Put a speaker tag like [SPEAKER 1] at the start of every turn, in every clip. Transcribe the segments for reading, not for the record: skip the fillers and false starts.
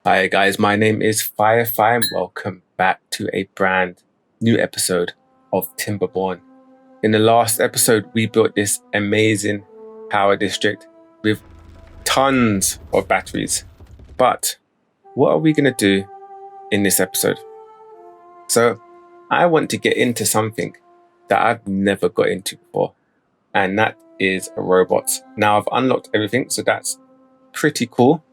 [SPEAKER 1] Hi guys, my name is Firefly and welcome back to a brand new episode of Timberborn. In the last episode, we built this amazing power district with tons of batteries. But what are we going to do in this episode? So I want to get into something that I've never got into before, and that is robots. Now I've unlocked everything, so that's pretty cool.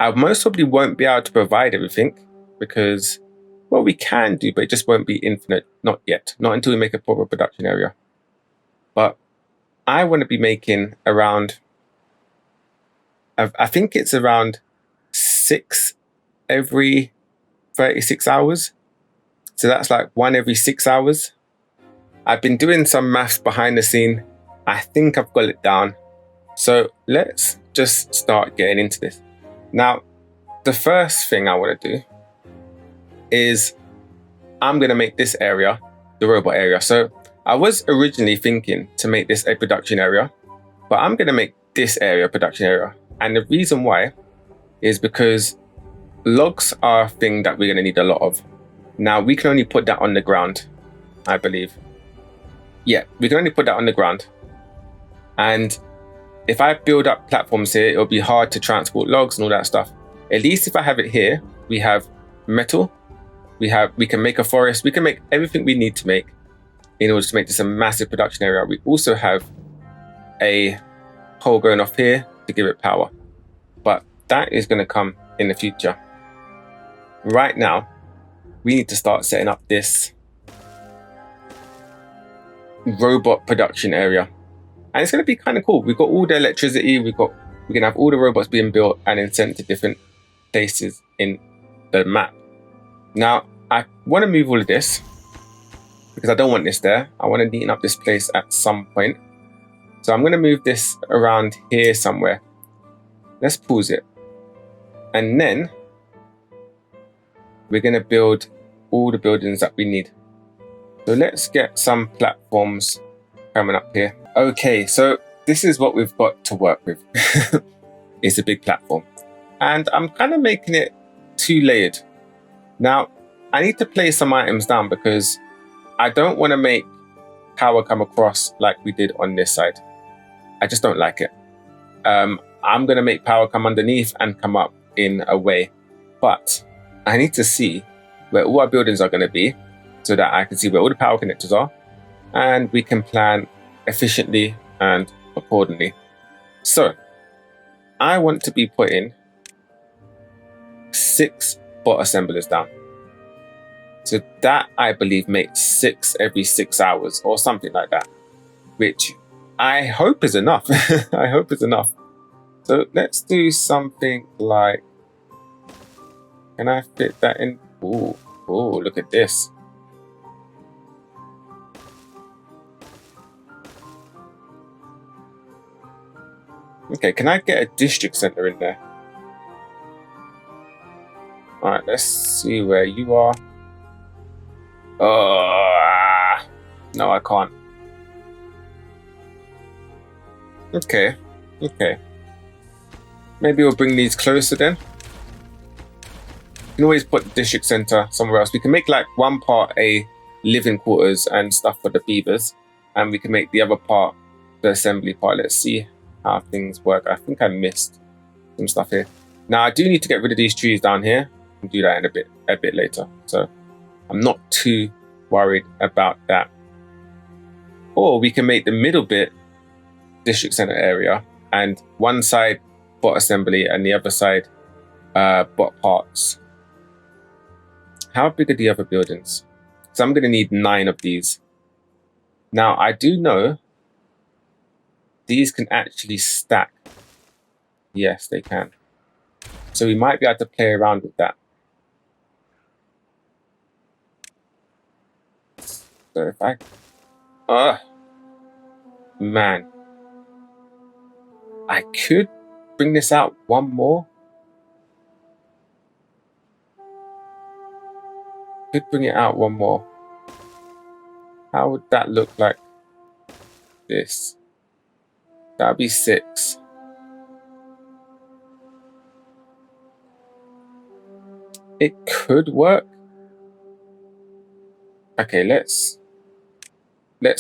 [SPEAKER 1] I most probably won't be able to provide everything because, well, we can do, but it just won't be infinite. Not yet. Not until we make a proper production area. But I want to be making around, I think it's around 6 every 36 hours. So that's like 1 every 6 hours. I've been doing some maths behind the scene. I think I've got it down. So let's just start getting into this. Now, the first thing I want to do is I'm going to make this area the robot area. So I was originally thinking to make this a production area, but I'm going to make this area a production area. And the reason why is because logs are a thing that we're going to need a lot of. Now, we can only put that on the ground, I believe. Yeah, we can only put that on the ground. And if I build up platforms here, it'll be hard to transport logs and all that stuff. At least if I have it here, we have metal, we can make a forest, we can make everything we need to make in order to make this a massive production area. We also have a pole going off here to give it power, but that is going to come in the future. Right now, we need to start setting up this robot production area. And it's going to be kind of cool. We've got all the electricity. We can have all the robots being built and then sent to different places in the map. Now, I want to move all of this because I don't want this there. I want to neaten up this place at some point. So I'm going to move this around here somewhere. Let's pause it. And then we're going to build all the buildings that we need. So let's get some platforms coming up here. Okay, so this is what we've got to work with. It's a big platform. And I'm kind of making it 2-layered. Now, I need to place some items down because I don't want to make power come across like we did on this side. I just don't like it. I'm going to make power come underneath and come up in a way. But I need to see where all our buildings are going to be so that I can see where all the power connectors are. And we can plan efficiently and accordingly. So I want to be putting 6 bot assemblers down. So that, I believe, makes 6 every 6 hours or something like that, which I hope is enough. I hope it's enough. So let's do something like, can I fit that in? Oh, look at this. Okay, can I get a district center in there? All right, let's see where you are. Oh, no, I can't. Okay. Maybe we'll bring these closer then. You can always put the district center somewhere else. We can make like one part a living quarters and stuff for the beavers, and we can make the other part the assembly part. Let's see how things work. I think I missed some stuff here. Now I do need to get rid of these trees down here. I'll do that in a bit later. So I'm not too worried about that. Or we can make the middle bit district center area and one side bot assembly and the other side bot parts. How big are the other buildings? So I'm going to need 9 of these. Now I do know these can actually stack. Yes, they can. So we might be able to play around with that. So if I... man. I could bring this out 1 more. Could bring it out 1 more. How would that look like this? That'd be 6. it could work. Okay, let's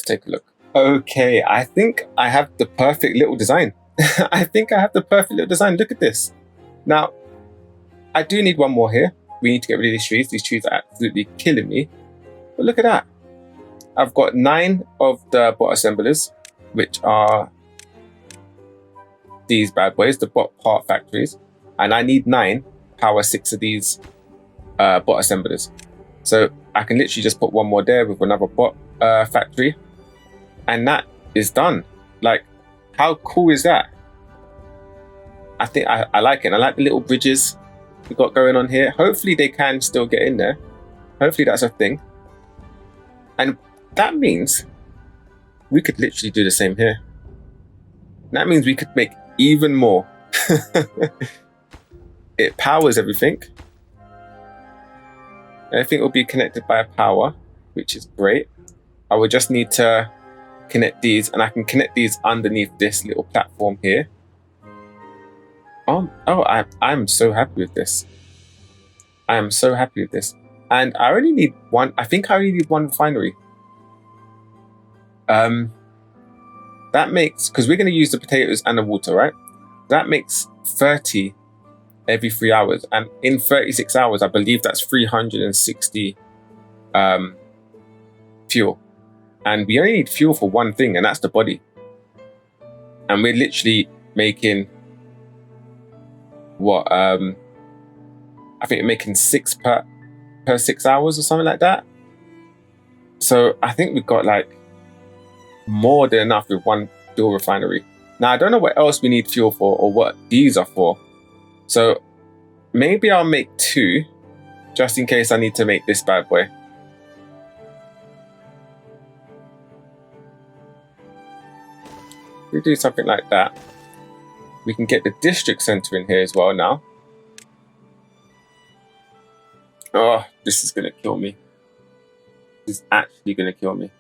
[SPEAKER 1] take a look. Okay, I think I have the perfect little design. I think I have the perfect little design. Look at this. Now, I do need one more here. We need to get rid of these trees. These trees are absolutely killing me. But look at that. I've got 9 of the bot assemblers, which are these bad boys, the bot part factories. And I need 9 power 6 of these bot assemblers. So I can literally just put one more there with another bot factory. And that is done. Like, how cool is that? I think I like it. I like the little bridges we got going on here. Hopefully they can still get in there. Hopefully that's a thing. And that means we could literally do the same here. That means we could make even more. It powers everything. Everything will be connected by a power, which is great. I will just need to connect these, and I can connect these underneath this little platform here. I'm so happy with this. I am so happy with this. And I only need one. I think I only need one refinery. That makes, because we're going to use the potatoes and the water, right? That makes 30 every 3 hours. And in 36 hours, I believe that's 360 fuel. And we only need fuel for one thing, and that's the body. And we're literally making what? I think we're making 6 per 6 hours or something like that. So I think we've got like more than enough with one fuel refinery. Now I don't know what else we need fuel for or what these are for. So maybe I'll make 2 just in case I need to make this bad boy. We do something like that. We can get the district center in here as well now. Oh, this is gonna kill me. This is actually gonna kill me.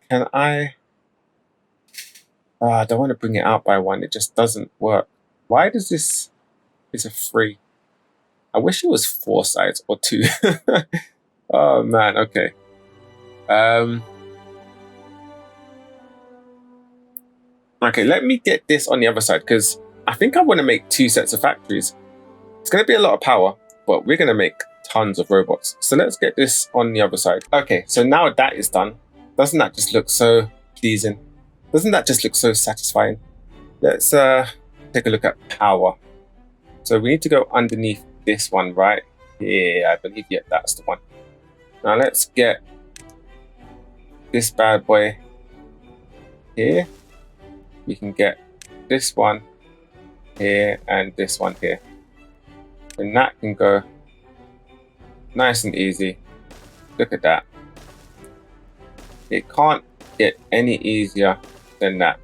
[SPEAKER 1] Can I? I don't want to bring it out by 1. It just doesn't work. Why does this? It's a 3. I wish it was 4 sides or 2. Oh man, okay. Okay, let me get this on the other side because I think I want to make 2 sets of factories. It's going to be a lot of power, but we're going to make tons of robots. So let's get this on the other side. Okay, so now that is done, doesn't that just look so pleasing? Doesn't that just look so satisfying? Let's take a look at power. So we need to go underneath this one right here. I believe, yeah, that's the one. Now let's get this bad boy here. We can get this one here and this one here. And that can go nice and easy. Look at that. It can't get any easier than that.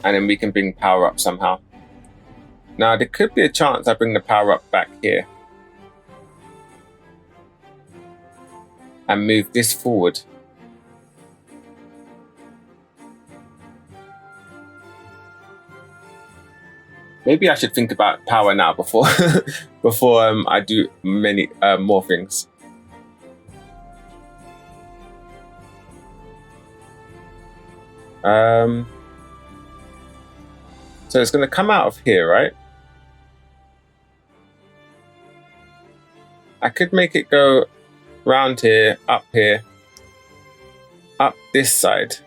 [SPEAKER 1] And then we can bring power up somehow. Now there could be a chance I bring the power up back here. And move this forward. Maybe I should think about power now before I do many more things. So it's going to come out of here, right? I could make it go round here, up this side.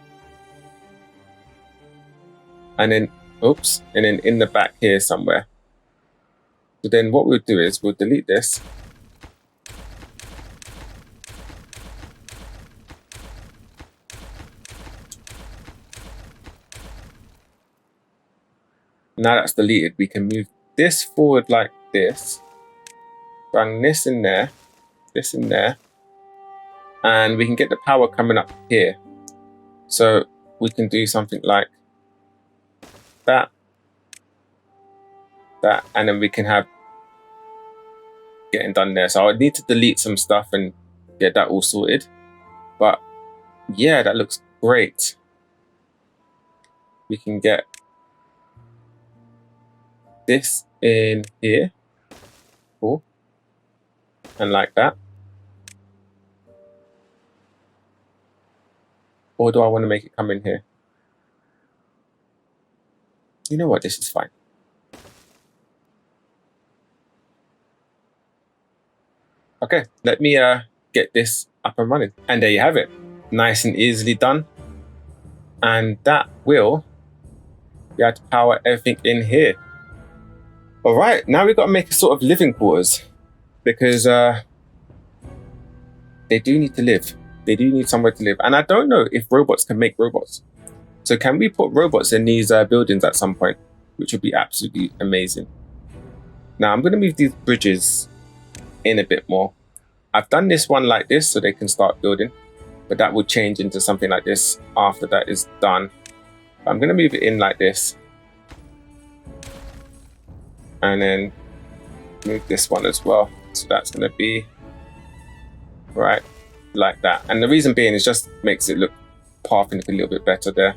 [SPEAKER 1] And then, oops, and then in the back here somewhere. So then what we'll do is we'll delete this. Now that's deleted, we can move this forward like this. Bring this in there, and we can get the power coming up here. So we can do something like that, and then we can have getting done there. So I would need to delete some stuff and get that all sorted. But yeah, that looks Great. We can get this in here. Cool. And like that. Or do I want to make it come in here? You know what? This is fine. Okay, let me get this up and running. And there you have it. Nice and easily done. And that will be able to power everything in here. All right, now we've got to make a sort of living quarters because they do need to live. They do need somewhere to live. And I don't know if robots can make robots. So can we put robots in these buildings at some point, which would be absolutely amazing. Now I'm going to move these bridges in a bit more. I've done this one like this so they can start building, but that will change into something like this after that is done. I'm going to move it in like this. And then move this one as well. So that's going to be right like that. And the reason being is just makes it look pathing a little bit better there.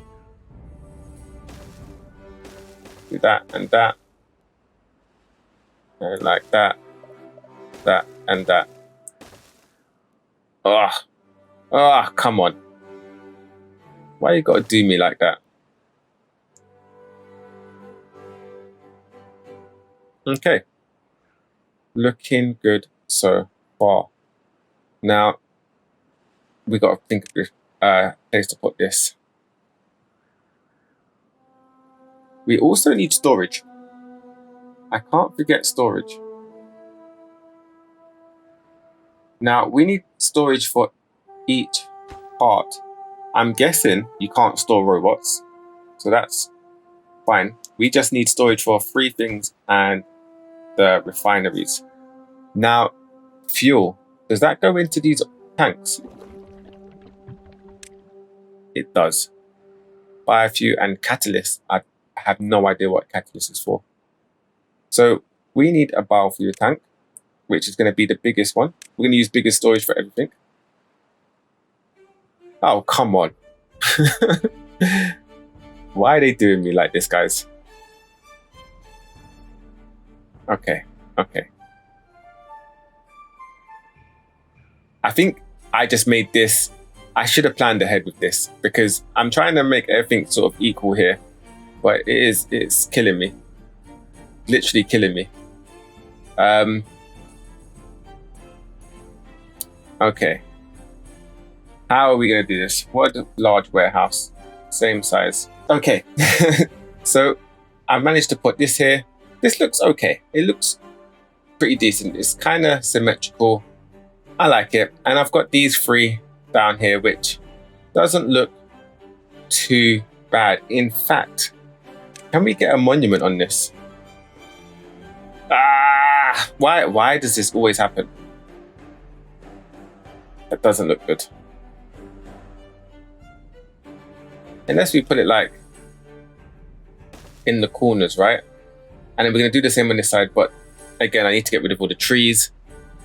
[SPEAKER 1] Do that and that. And like that, that and that. Oh, come on. Why you gotta do me like that? Okay. Looking good so far. Now, we got to think of a place to put this. We also need storage. I can't forget storage. Now, we need storage for each part. I'm guessing you can't store robots, so that's fine. We just need storage for 3 things and the refineries. Now, fuel. Does that go into these tanks? It does. Biofuel and catalyst. I have no idea what catalyst is for. So we need a biofuel tank, which is going to be the biggest one. We're going to use bigger storage for everything. Oh, come on. Why are they doing me like this, guys? Okay. I think I just made this. I should have planned ahead with this because I'm trying to make everything sort of equal here, but it's killing me. Literally killing me. Okay. How are we going to do this? What a large warehouse. Same size. Okay. So I managed to put this here. This looks okay. It looks pretty decent. It's kind of symmetrical. I like it. And I've got these 3 down here, which doesn't look too bad. In fact, can we get a monument on this? Why does this always happen? That doesn't look good. Unless we put it like in the corners, right? And then we're gonna do the same on this side, but again, I need to get rid of all the trees.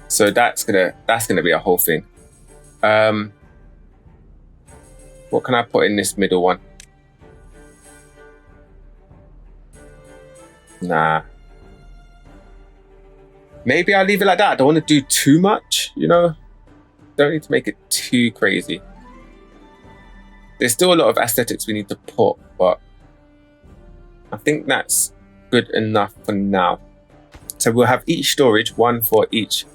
[SPEAKER 1] So that's gonna be a whole thing. What can I put in this middle one? Nah. Maybe I'll leave it like that. I don't want to do too much, you know? Don't need to make it too crazy. There's still a lot of aesthetics we need to put, but I think that's good enough for now. So we'll have each storage, 1 for each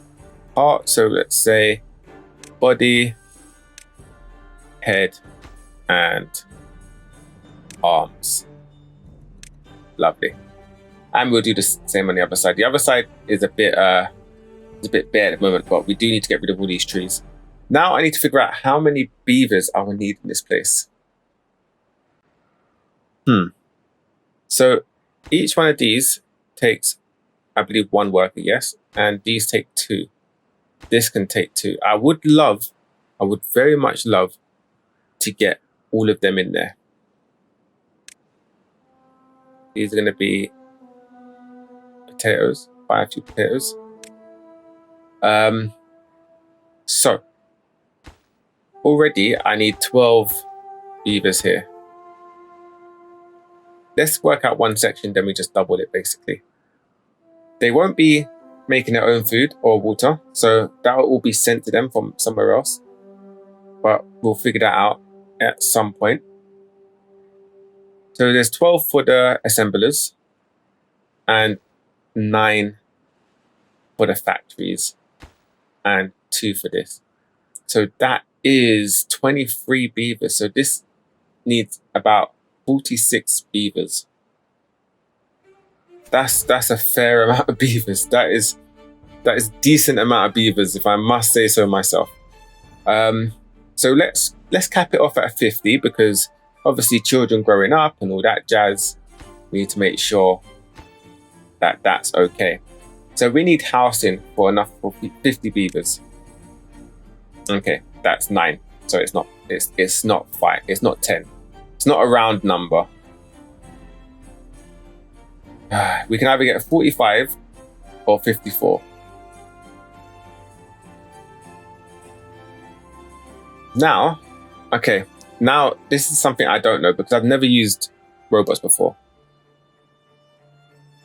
[SPEAKER 1] part. So let's say body, head, and arms. Lovely. And we'll do the same on the other side. The other side is a bit bare at the moment, but we do need to get rid of all these trees. Now I need to figure out how many beavers I will need in this place. So each one of these takes, I believe, 1 worker, yes? And these take 2. This can take 2. I would very much love to get all of them in there. These are going to be potatoes, buy a few potatoes. So already I need 12 beavers here. Let's work out one section, then we just double it basically. They won't be making their own food or water, so that will all be sent to them from somewhere else. But we'll figure that out at some point. So there's 12 for the assemblers and 9 for the factories and 2 for this. So that is 23 beavers. So this needs about 46 beavers. That's a fair amount of beavers. That is decent amount of beavers, if I must say so myself. So let's cap it off at 50, because obviously children growing up and all that jazz, we need to make sure that that's okay. So we need housing for enough for 50 beavers. Okay, that's 9. So it's not 5. It's not 10. It's not a round number. We can either get 45 or 54. Now, okay, now this is something I don't know because I've never used robots before.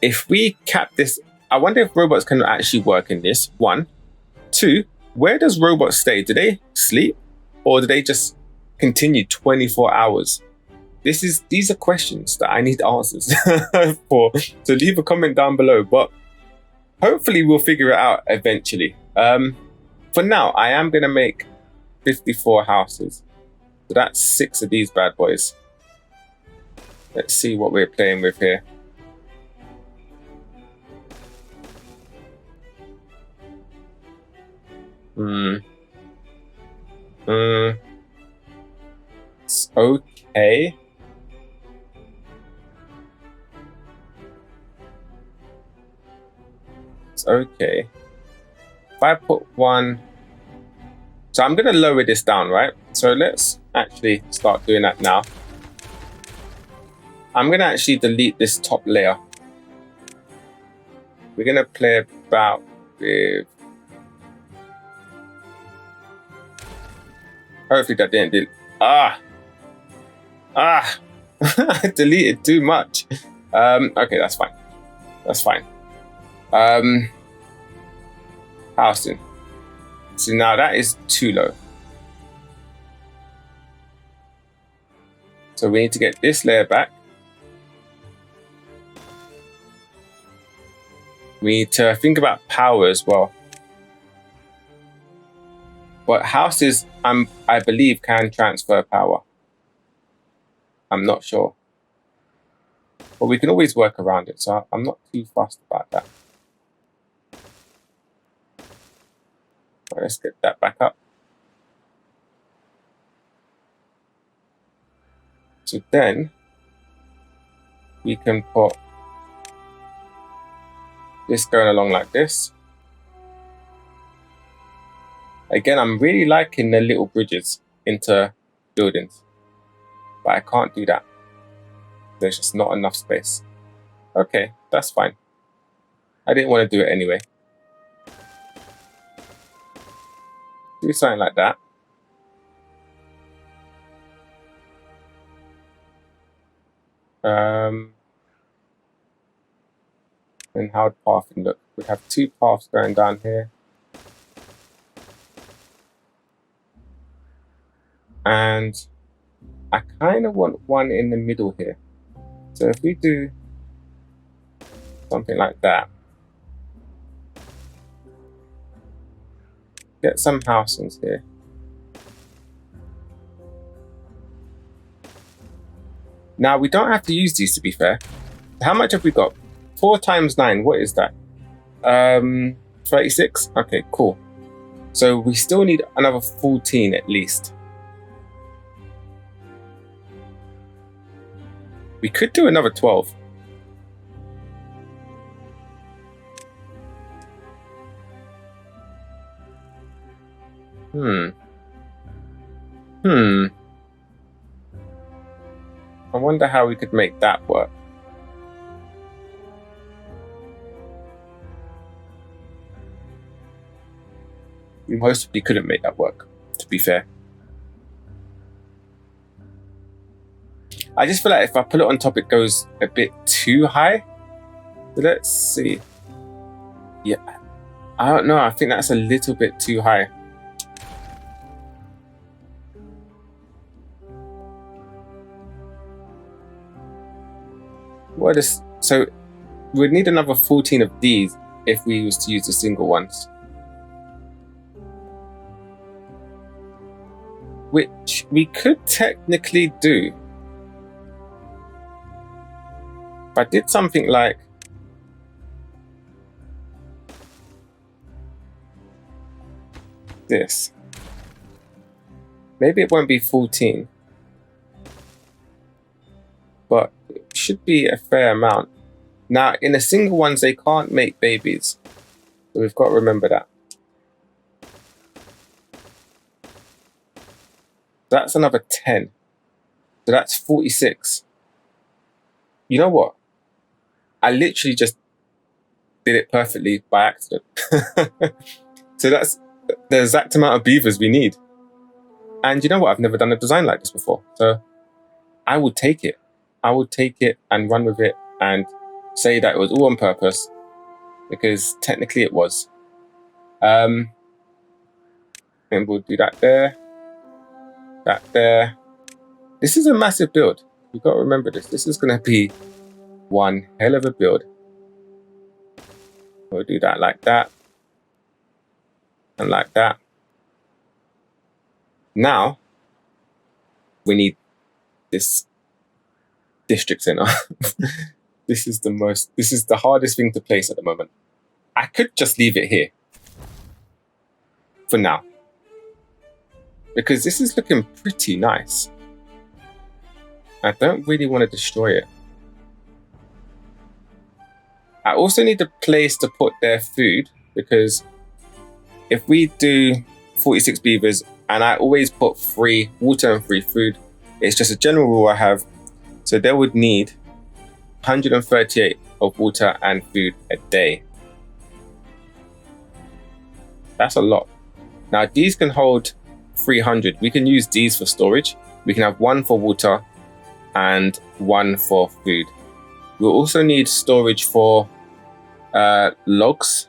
[SPEAKER 1] If we cap this, I wonder if robots can actually work in this. 1, 2, where does robots stay? Do they sleep or do they just continue 24 hours? These are questions that I need answers for. So leave a comment down below, but hopefully we'll figure it out eventually. For now, I am going to make 54 houses. So that's 6 of these bad boys. Let's see what we're playing with here. It's okay. It's okay. If I put 1... So I'm going to lower this down, right? So let's actually start doing that now. I'm going to actually delete this top layer. We're going to play about with... Hopefully that didn't do... I deleted too much. Okay, that's fine. That's fine. Housing. So now that is too low. So we need to get this layer back. We need to think about power as well. But houses, I believe, can transfer power. I'm not sure. But we can always work around it, so I'm not too fussed about that. Right, let's get that back up. So then we can put this going along like this. Again, I'm really liking the little bridges into buildings, but I can't do that. There's just not enough space. Okay, that's fine. I didn't want to do it anyway. Do something like that. And how would pathing look? We have 2 paths going down here. And I kind of want 1 in the middle here. So if we do something like that, get some housings here. Now we don't have to use these, to be fair. How much have we got? 4 times 9, what is that? 36? Okay, cool. So we still need another 14 at least. We could do another 12. I wonder how we could make that work. We mostly couldn't make that work, to be fair. I just feel like if I put it on top, it goes a bit too high. So let's see. Yeah, I don't know. I think that's a little bit too high. What is, so we'd need another 14 of these if we was to use the single ones. Which we could technically do. If I did something like this, maybe it won't be 14, but it should be a fair amount. Now, in the single ones, they can't make babies, so we've got to remember that. That's another 10, so that's 46. You know what? I literally just did it perfectly by accident. So that's the exact amount of beavers we need. And you know what? I've never done a design like this before. So I would take it. I would take it and run with it and say that it was all on purpose, because technically it was. And we'll do that there. That there. This is a massive build. You've got to remember this. This is going to be one hell of a build. We'll do that like that. And like that. Now, we need this district center. This is the hardest thing to place at the moment. I could just leave it here for now, because this is looking pretty nice. I don't really want to destroy it. I also need a place to put their food, because if we do 46 beavers and I always put free water and free food, it's just a general rule I have. So they would need 138 of water and food a day. That's a lot. Now these can hold 300. We can use these for storage. We can have one for water and one for food. We'll also need storage for logs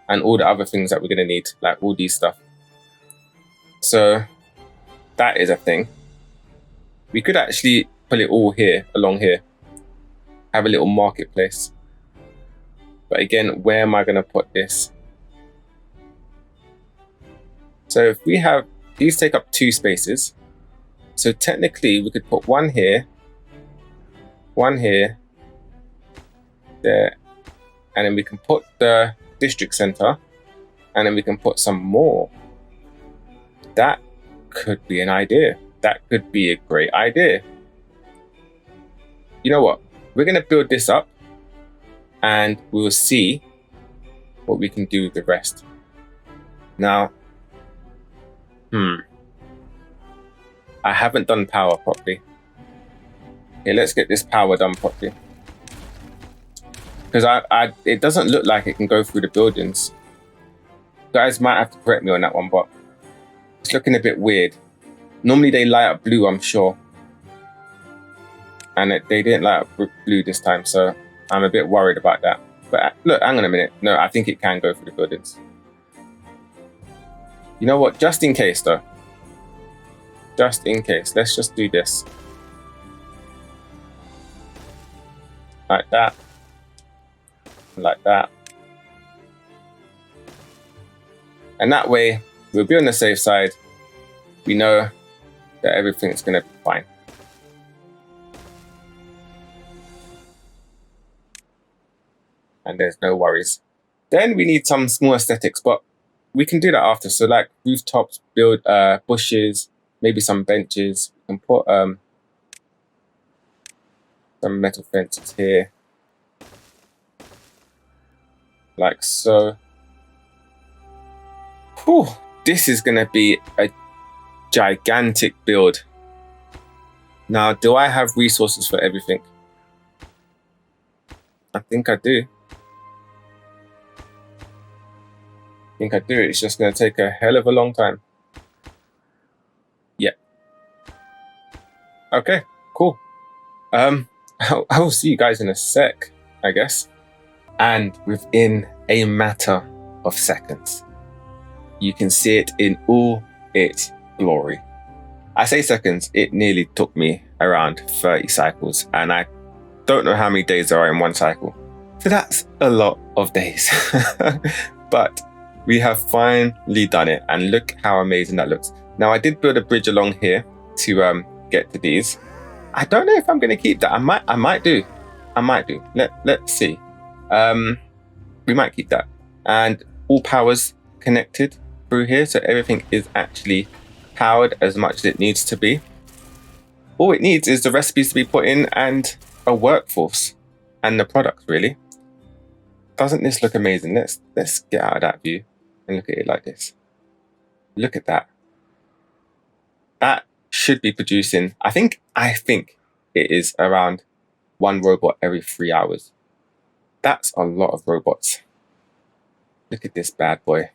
[SPEAKER 1] and all the other things that we're going to need, like all these stuff. So that is a thing. We could actually put it all here, along here, have a little marketplace. But again, where am I going to put this? So if we have, these take up 2 spaces. So technically we could put one here, there, and then we can put the district center, and then we can put some more. That could be an idea. That could be a great idea. You know what? We're going to build this up and we'll see what we can do with the rest. Now, I haven't done power properly. Okay, let's get this power done properly. Because it doesn't look like it can go through the buildings. You guys might have to correct me on that one, but it's looking a bit weird. Normally they light up blue, I'm sure. And they didn't light up blue this time, so I'm a bit worried about that. But look, hang on a minute. No, I think it can go through the buildings. You know what? Just in case, though. Just in case. Let's just do this. Like that. Like that. And that way, we'll be on the safe side. We know that everything's going to be fine. And there's no worries. Then we need some small aesthetics, but we can do that after. So like rooftops, build bushes, maybe some benches. We can put some metal fences here. Like so. Whew, this is going to be a gigantic build. Now, do I have resources for everything? I think I do. It's just going to take a hell of a long time. Yeah. Okay, cool. I will see you guys in a sec, I guess. And within a matter of seconds, you can see it in all its glory. I say seconds, it nearly took me around 30 cycles, and I don't know how many days there are in one cycle. So that's a lot of days. But we have finally done it, and look how amazing that looks. Now, I did build a bridge along here to get to these. I don't know if I'm going to keep that. I might do. Let's see. We might keep that. And all power's connected through here, so everything is actually powered as much as it needs to be. All it needs is the recipes to be put in and a workforce and the products, really. Doesn't this look amazing? Let's get out of that view and look at it like this. Look at that. That should be producing, I think it is around one robot every 3 hours. That's a lot of robots. Look at this bad boy.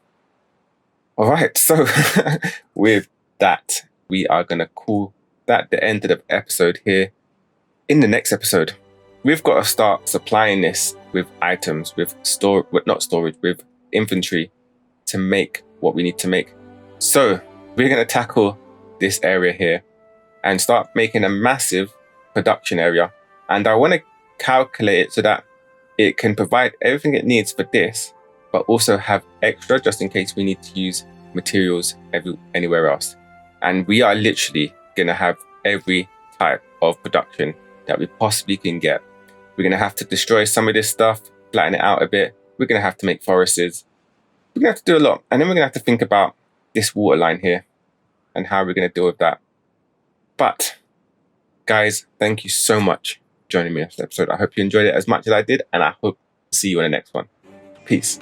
[SPEAKER 1] All right, so with that, we are going to call that the end of the episode here. In the next episode, we've got to start supplying this with items, with with inventory to make what we need to make. So we're going to tackle this area here and start making a massive production area. And I want to calculate it so that it can provide everything it needs for this, but also have extra just in case we need to use materials anywhere else. And we are literally going to have every type of production that we possibly can get. We're going to have to destroy some of this stuff, flatten it out a bit. We're going to have to make forests. We're going to have to do a lot. And then we're going to have to think about this water line here and how we're going to deal with that. But guys, thank you so much for joining me on this episode. I hope you enjoyed it as much as I did, and I hope to see you in the next one. Peace.